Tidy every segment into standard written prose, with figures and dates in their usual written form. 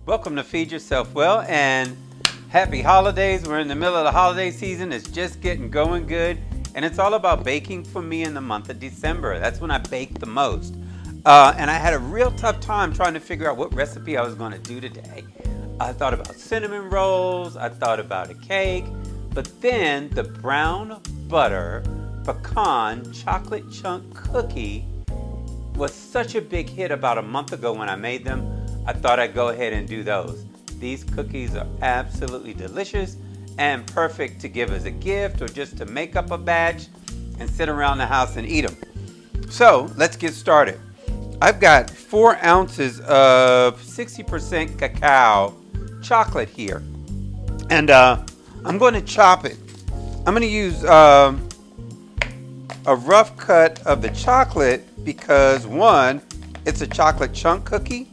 Welcome to Feed Yourself Well and happy holidays. We're in the middle of the holiday season. It's just getting going good. And it's all about baking for me in the month of December. That's when I bake the most. And I had a real tough time trying to figure out what recipe I was going to do today. I thought about cinnamon rolls. I thought about a cake. But then the brown butter pecan chocolate chunk cookie was such a big hit about a month ago when I made them. I thought I'd go ahead and do those. These cookies are absolutely delicious and perfect to give as a gift or just to make up a batch and sit around the house and eat them. So let's get started. I've got 4 ounces of 60% cacao chocolate here. And I'm going to chop it. I'm going to use a rough cut of the chocolate because one, it's a chocolate chunk cookie.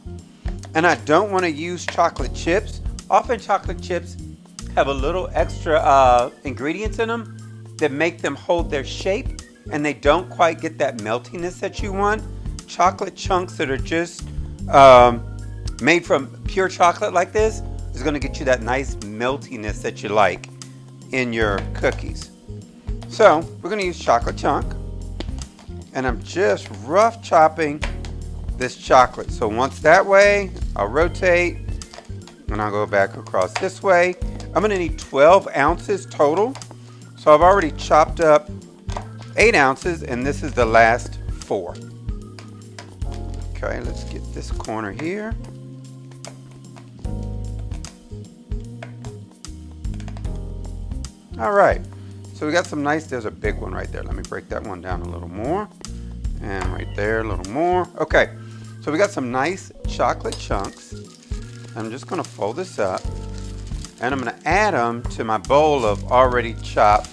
And I don't want to use chocolate chips. Often chocolate chips have a little extra ingredients in them that make them hold their shape and they don't quite get that meltiness that you want. Chocolate chunks that are just made from pure chocolate like this is going to get you that nice meltiness that you like in your cookies. So we're going to use chocolate chunk and I'm just rough chopping this chocolate. So once that way, I'll rotate and I'll go back across this way. I'm going to need 12 ounces total. So I've already chopped up 8 ounces and this is the last 4. Okay, let's get this corner here. All right, so we got some nice, there's a big one right there. Let me break that one down a little more. And right there, a little more. Okay, so we got some nice chocolate chunks. I'm just gonna fold this up and I'm gonna add them to my bowl of already chopped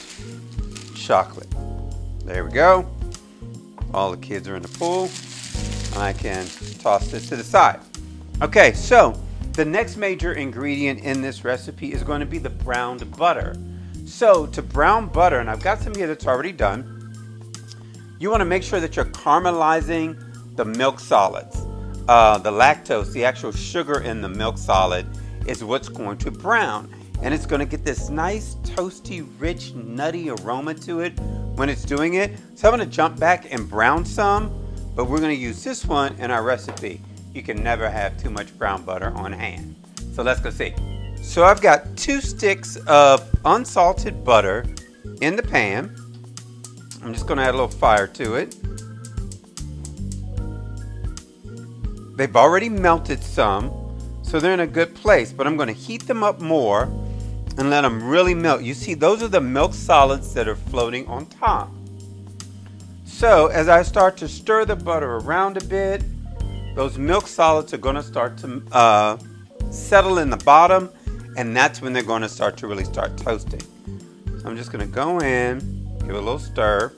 chocolate. There we go. All the kids are in the pool. I can toss this to the side. Okay, so the next major ingredient in this recipe is going to be the browned butter. So to brown butter, and I've got some here that's already done, you want to make sure that you're caramelizing the milk solids. The lactose, the actual sugar in the milk solid is what's going to brown. And it's going to get this nice toasty, rich, nutty aroma to it when it's doing it. So I'm going to jump back and brown some, but we're going to use this one in our recipe. You can never have too much brown butter on hand. So let's go see. So I've got 2 sticks of unsalted butter in the pan. I'm just going to add a little fire to it. They've already melted some, so they're in a good place, but I'm going to heat them up more and let them really melt. You see, those are the milk solids that are floating on top. So as I start to stir the butter around a bit, those milk solids are going to start to settle in the bottom, and that's when they're going to start to really start toasting. So I'm just going to go in, give it a little stir.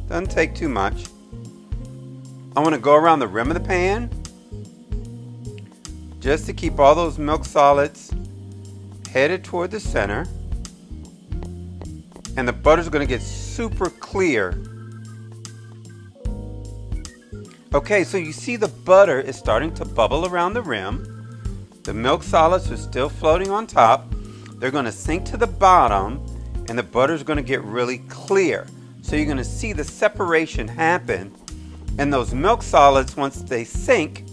Doesn't take too much. I want to go around the rim of the pan just to keep all those milk solids headed toward the center. And the butter's going to get super clear. Okay, so you see the butter is starting to bubble around the rim. The milk solids are still floating on top. They're going to sink to the bottom and the butter's going to get really clear. So you're going to see the separation happen. And those milk solids, once they sink,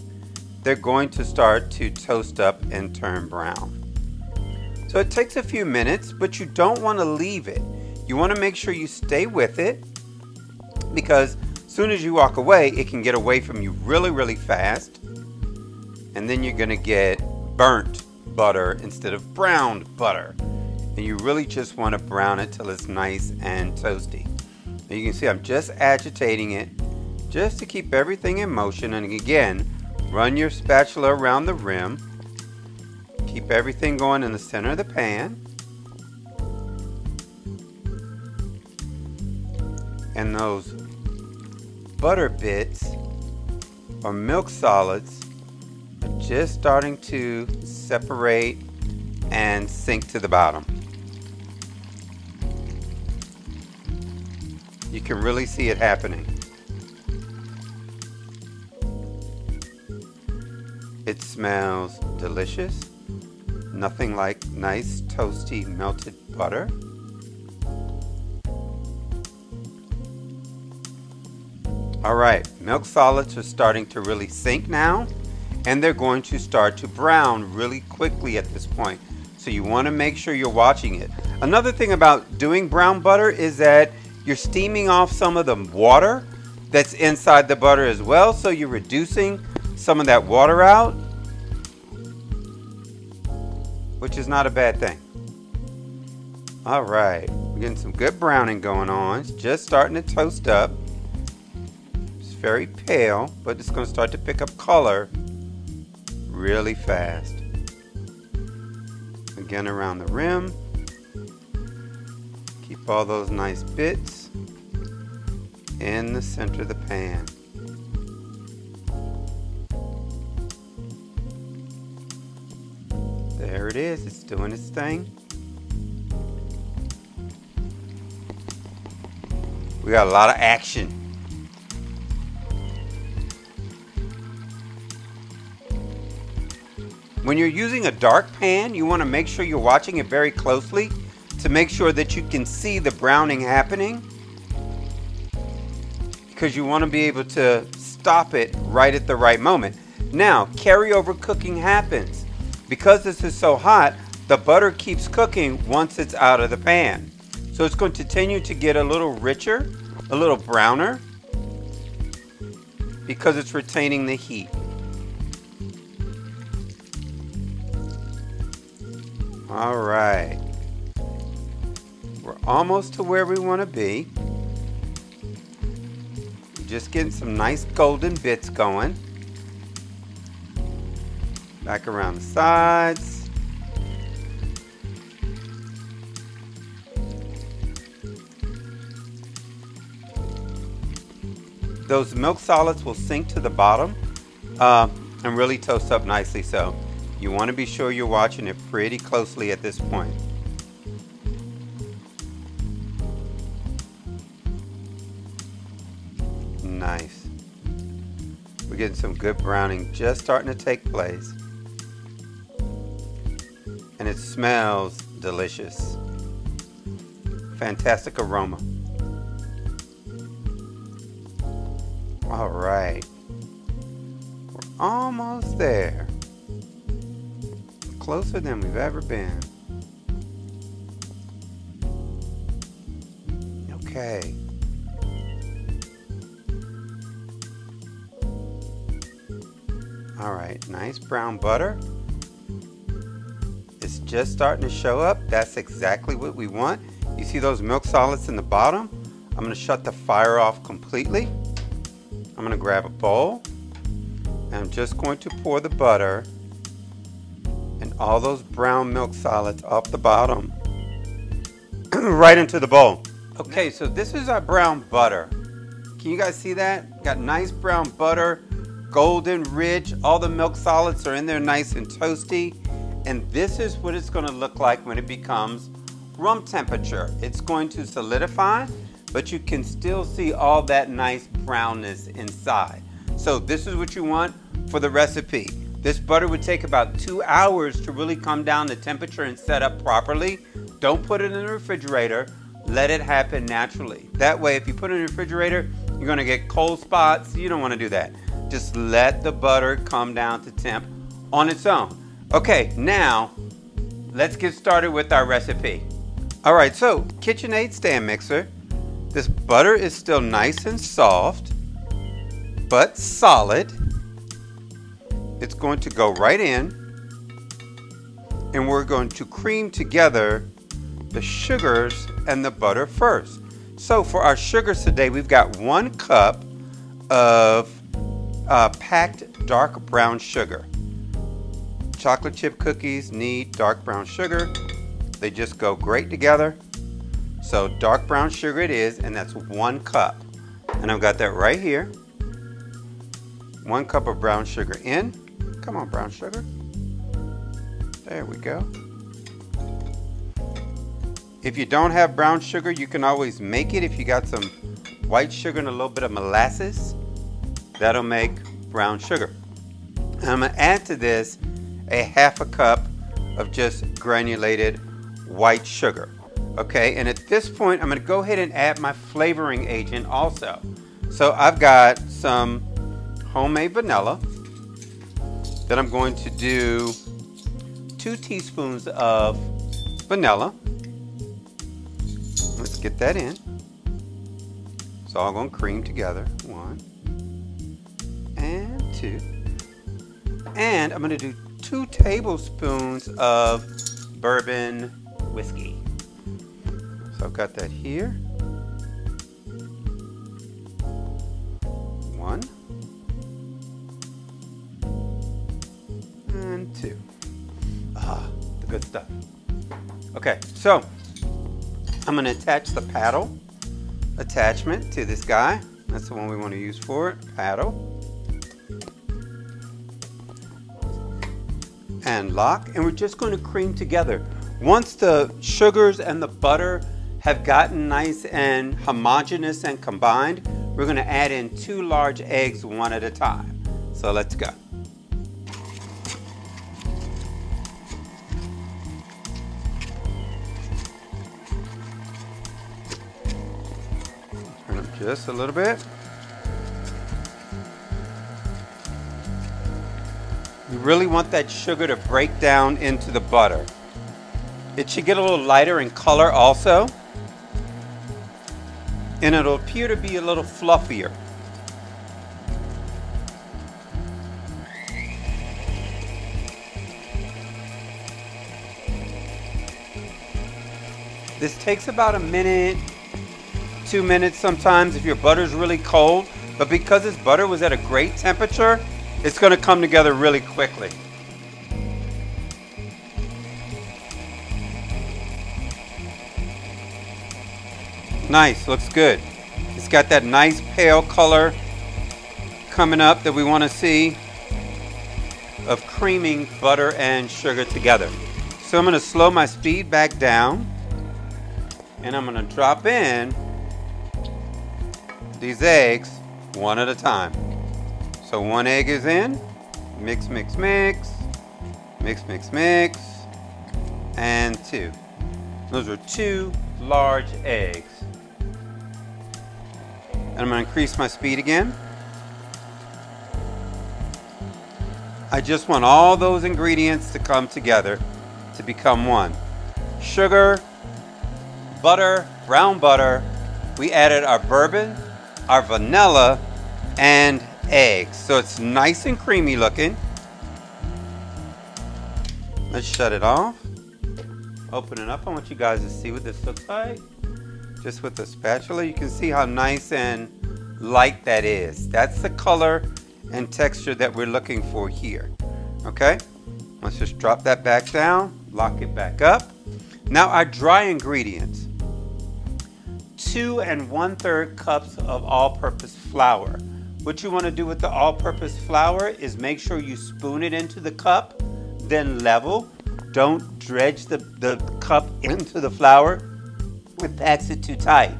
they're going to start to toast up and turn brown. So it takes a few minutes, but you don't want to leave it. You want to make sure you stay with it because as soon as you walk away, it can get away from you really, really fast. And then you're going to get burnt butter instead of browned butter. And you really just want to brown it till it's nice and toasty. And you can see I'm just agitating it just to keep everything in motion. And again, run your spatula around the rim. Keep everything going in the center of the pan. And those butter bits or milk solids are just starting to separate and sink to the bottom. You can really see it happening. It smells delicious. Nothing like nice toasty melted butter. All right, milk solids are starting to really sink now, and they're going to start to brown really quickly at this point. So you want to make sure you're watching it. Another thing about doing brown butter is that you're steaming off some of the water that's inside the butter as well, so you're reducing some of that water out, which is not a bad thing. All right, we're getting some good browning going on. It's just starting to toast up. It's very pale, but it's going to start to pick up color really fast. Again, around the rim. Keep all those nice bits in the center of the pan. There it is. It's doing its thing. We got a lot of action. When you're using a dark pan, you want to make sure you're watching it very closely to make sure that you can see the browning happening, because you want to be able to stop it right at the right moment. Now, carryover cooking happens. Because this is so hot, the butter keeps cooking once it's out of the pan. So it's going to continue to get a little richer, a little browner, because it's retaining the heat. All right. We're almost to where we want to be. Just getting some nice golden bits going. Back around the sides. Those milk solids will sink to the bottom and really toast up nicely. So you want to be sure you're watching it pretty closely at this point. Nice. We're getting some good browning just starting to take place. And it smells delicious. Fantastic aroma. All right. We're almost there. Closer than we've ever been. Okay. All right, nice brown butter. It's just starting to show up. That's exactly what we want. You see those milk solids in the bottom? I'm going to shut the fire off completely. I'm going to grab a bowl, and I'm just going to pour the butter and all those brown milk solids off the bottom right into the bowl. Okay, so this is our brown butter. Can you guys see that? Got nice brown butter, golden rich, all the milk solids are in there nice and toasty. And this is what it's going to look like when it becomes room temperature. It's going to solidify, but you can still see all that nice brownness inside. So this is what you want for the recipe. This butter would take about 2 hours to really come down to temperature and set up properly. Don't put it in the refrigerator. Let it happen naturally. That way, if you put it in the refrigerator, you're going to get cold spots. You don't want to do that. Just let the butter come down to temp on its own. Okay, now let's get started with our recipe. All right, so KitchenAid stand mixer. This butter is still nice and soft, but solid. It's going to go right in, and we're going to cream together the sugars and the butter first. So for our sugars today, we've got 1 cup of packed dark brown sugar. Chocolate chip cookies need dark brown sugar. They just go great together. So dark brown sugar it is, and that's 1 cup. And I've got that right here. 1 cup of brown sugar in. Come on, brown sugar. There we go. If you don't have brown sugar, you can always make it. If you got some white sugar and a little bit of molasses, that'll make brown sugar. And I'm gonna add to this a 1/2 cup of just granulated white sugar. Okay, and at this point, I'm gonna go ahead and add my flavoring agent also. So I've got some homemade vanilla that I'm going to do 2 teaspoons of vanilla. Let's get that in. It's all going to cream together. 1 and 2. And I'm going to do 2 tablespoons of bourbon whiskey. So I've got that here. 1 and 2. Ah, the good stuff. Okay, so I'm going to attach the paddle attachment to this guy. That's the one we want to use for it. Paddle. And lock. And we're just going to cream together. Once the sugars and the butter have gotten nice and homogeneous and combined, we're going to add in 2 large eggs one at a time. So let's go. Turn up just a little bit. You really want that sugar to break down into the butter. It should get a little lighter in color also. And it'll appear to be a little fluffier. This takes about a minute, 2 minutes sometimes if your butter's really cold, but because this butter was at a great temperature, it's going to come together really quickly. Nice, looks good. It's got that nice pale color coming up that we want to see of creaming butter and sugar together. So I'm going to slow my speed back down and I'm going to drop in these eggs one at a time. So 1 egg is in, mix, mix, mix, mix, mix, mix, and 2. Those are 2 large eggs. And I'm going to increase my speed again. I just want all those ingredients to come together to become one. Sugar, butter, brown butter. We added our bourbon, our vanilla, and eggs. So it's nice and creamy looking. Let's shut it off. Open it up. I want you guys to see what this looks like. Just with the spatula, you can see how nice and light that is. That's the color and texture that we're looking for here. Okay, let's just drop that back down, lock it back up. Now our dry ingredients. 2 1/3 cups of all-purpose flour. What you want to do with the all-purpose flour is make sure you spoon it into the cup, then level. Don't dredge the cup into the flour. It packs it too tight.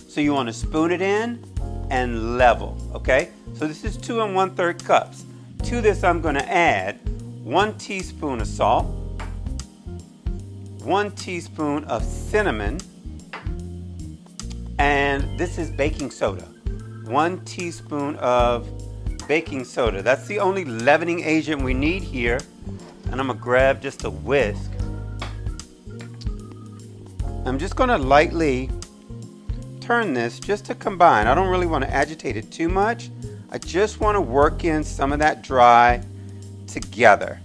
So you want to spoon it in and level, okay? So this is 2 1/3 cups. To this I'm going to add 1 teaspoon of salt, 1 teaspoon of cinnamon, and this is baking soda. 1 teaspoon of baking soda. That's the only leavening agent we need here. And I'm going to grab just a whisk. I'm just going to lightly turn this just to combine. I don't really want to agitate it too much. I just want to work in some of that dry together.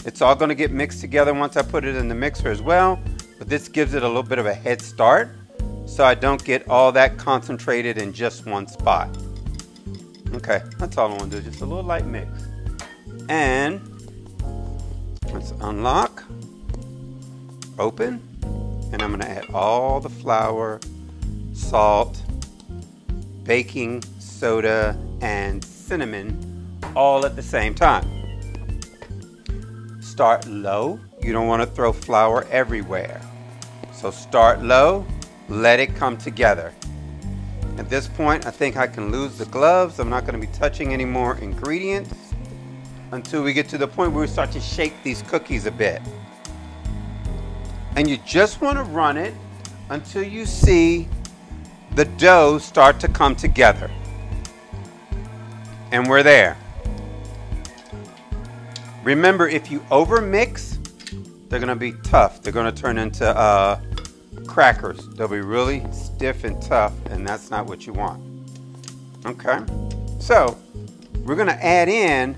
It's all going to get mixed together once I put it in the mixer as well, but this gives it a little bit of a head start so I don't get all that concentrated in just one spot. Okay, that's all I want to do, just a little light mix. And let's unlock, open, and I'm going to add all the flour, salt, baking soda, and cinnamon all at the same time. Start low. You don't want to throw flour everywhere. So start low, let it come together. At this point, I think I can lose the gloves. I'm not going to be touching any more ingredients. until we get to the point where we start to shake these cookies a bit. And you just want to run it until you see the dough start to come together. And we're there. Remember, if you over mix, they're going to be tough. They're going to turn into crackers. They'll be really stiff and tough, and that's not what you want. Okay, so we're going to add in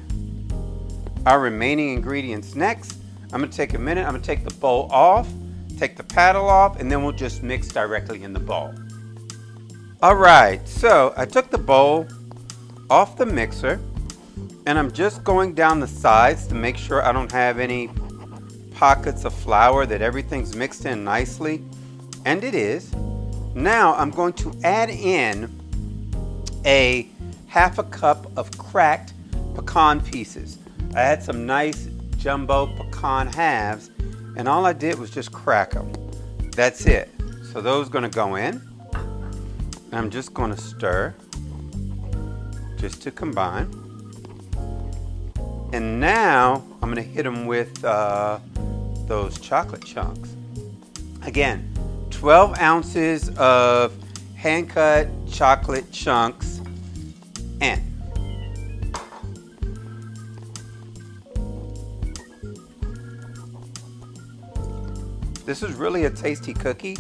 our remaining ingredients next. I'm going to take a minute. I'm going to take the bowl off, take the paddle off, and then we'll just mix directly in the bowl. All right, so I took the bowl off the mixer, and I'm just going down the sides to make sure I don't have any pockets of flour, that everything's mixed in nicely, and it is. Now I'm going to add in a half a cup of cracked pecan pieces. I had some nice jumbo pecan halves, and all I did was just crack them. That's it. So those are going to go in. And I'm just going to stir just to combine. And now I'm going to hit them with those chocolate chunks. Again, 12 ounces of hand-cut chocolate chunks in. This is really a tasty cookie.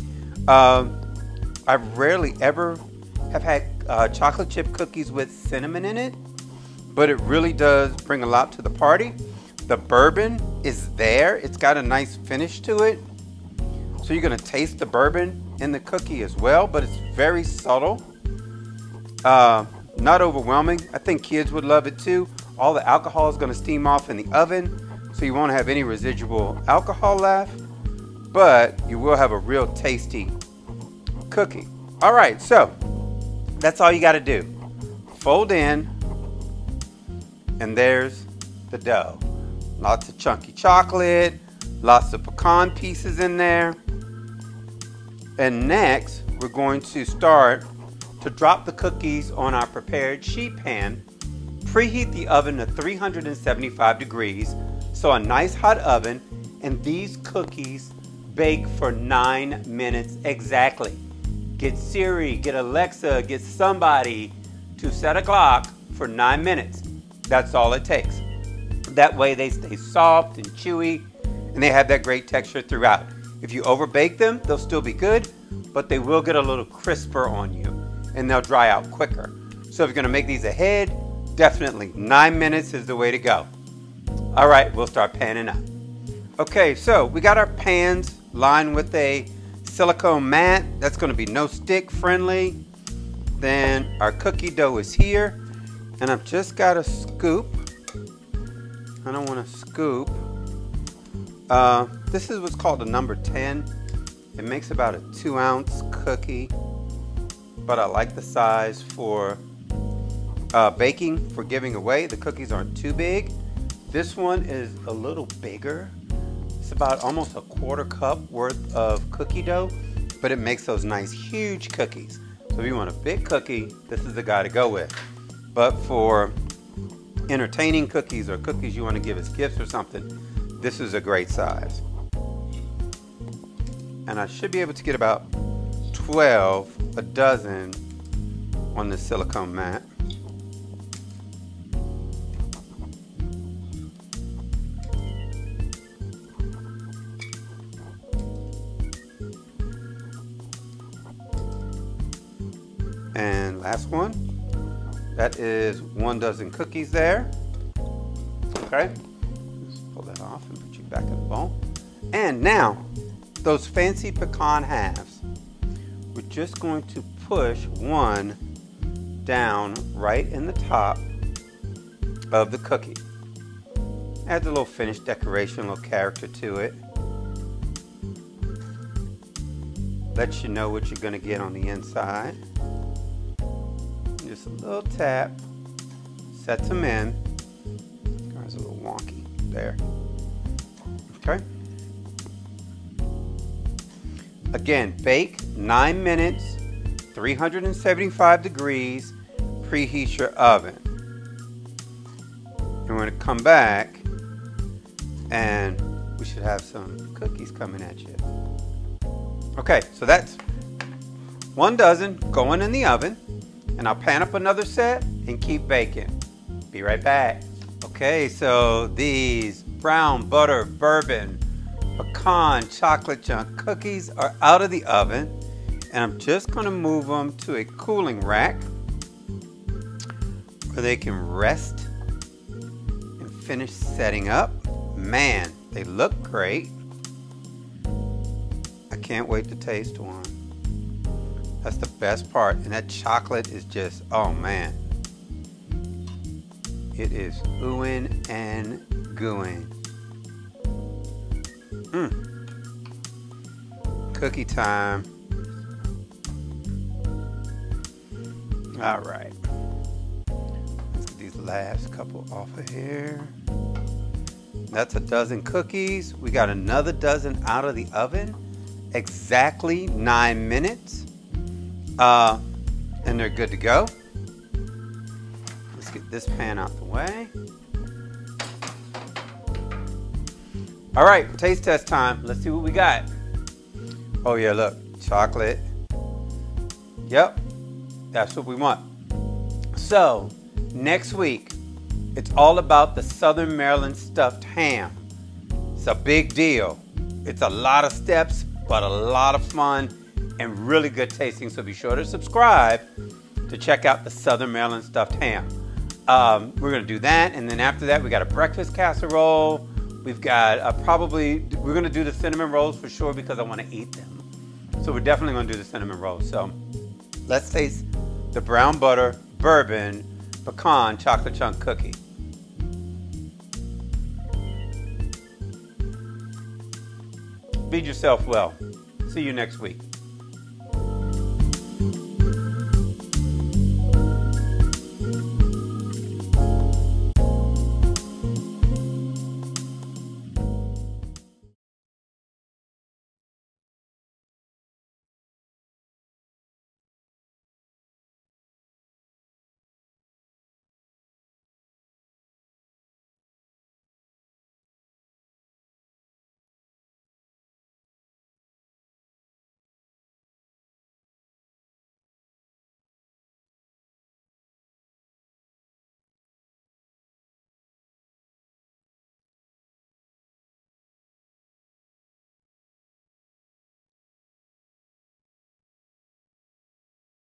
I rarely ever have had chocolate chip cookies with cinnamon in it, but it really does bring a lot to the party. The bourbon is there. It's got a nice finish to it. So you're gonna taste the bourbon in the cookie as well, but it's very subtle. Not overwhelming. I think kids would love it too. All the alcohol is gonna steam off in the oven, so you won't have any residual alcohol left, but you will have a real tasty cookie. All right, so that's all you got to do. Fold in, and there's the dough. Lots of chunky chocolate, lots of pecan pieces in there. And next, we're going to start to drop the cookies on our prepared sheet pan. Preheat the oven to 375 degrees, so a nice hot oven, and these cookies bake for 9 minutes exactly. Get Siri, get Alexa, get somebody to set a clock for 9 minutes. That's all it takes. That way they stay soft and chewy, and they have that great texture throughout. If you overbake them, they'll still be good, but they will get a little crisper on you, and they'll dry out quicker. So if you're gonna make these ahead, definitely 9 minutes is the way to go. All right, we'll start panning up. Okay, so we got our pans lined with a silicone mat. That's going to be no stick friendly. Then our cookie dough is here, and I've just got a scoop. I don't want to scoop. This is what's called a number 10. It makes about a 2-ounce cookie, but I like the size for baking, for giving away. The cookies aren't too big. This one is a little bigger. It's about almost a 1/4 cup worth of cookie dough, but it makes those nice huge cookies. So if you want a big cookie, this is the guy to go with. But for entertaining cookies or cookies you want to give as gifts or something, this is a great size. And I should be able to get about 12, a dozen on this silicone mat. And last one, that is 1 dozen cookies there. Okay, just pull that off and put you back in the bowl. And now, those fancy pecan halves, we're just going to push one down right in the top of the cookie. Adds a little finished decoration, a little character to it. Lets you know what you're going to get on the inside. Just a little tap, sets them in. Guys, a little wonky there. Okay. Again, bake 9 minutes, 375 degrees, preheat your oven. And we're going to come back and we should have some cookies coming at you. Okay, so that's 1 dozen going in the oven. And I'll pan up another set and keep baking. Be right back. Okay, so these brown butter bourbon pecan chocolate chunk cookies are out of the oven. And I'm just going to move them to a cooling rack where they can rest and finish setting up. Man, they look great. I can't wait to taste one. That's the best part. And that chocolate is just, oh man. It is oohing and gooing. Cookie time. All right. Let's get these last couple off of here. That's a dozen cookies. We got another dozen out of the oven. Exactly 9 minutes. And they're good to go. Let's get this pan out the way. All right, taste test time. Let's see what we got. Oh yeah, look, chocolate. Yep, that's what we want. So, next week, it's all about the Southern Maryland stuffed ham. It's a big deal. It's a lot of steps, but a lot of fun and really good tasting. So be sure to subscribe to check out the Southern Maryland stuffed ham. We're gonna do that, and then after that, we got a breakfast casserole. We've got we're gonna do the cinnamon rolls for sure because I wanna eat them. So we're definitely gonna do the cinnamon rolls. So let's taste the brown butter bourbon pecan chocolate chunk cookie. Feed yourself well. See you next week.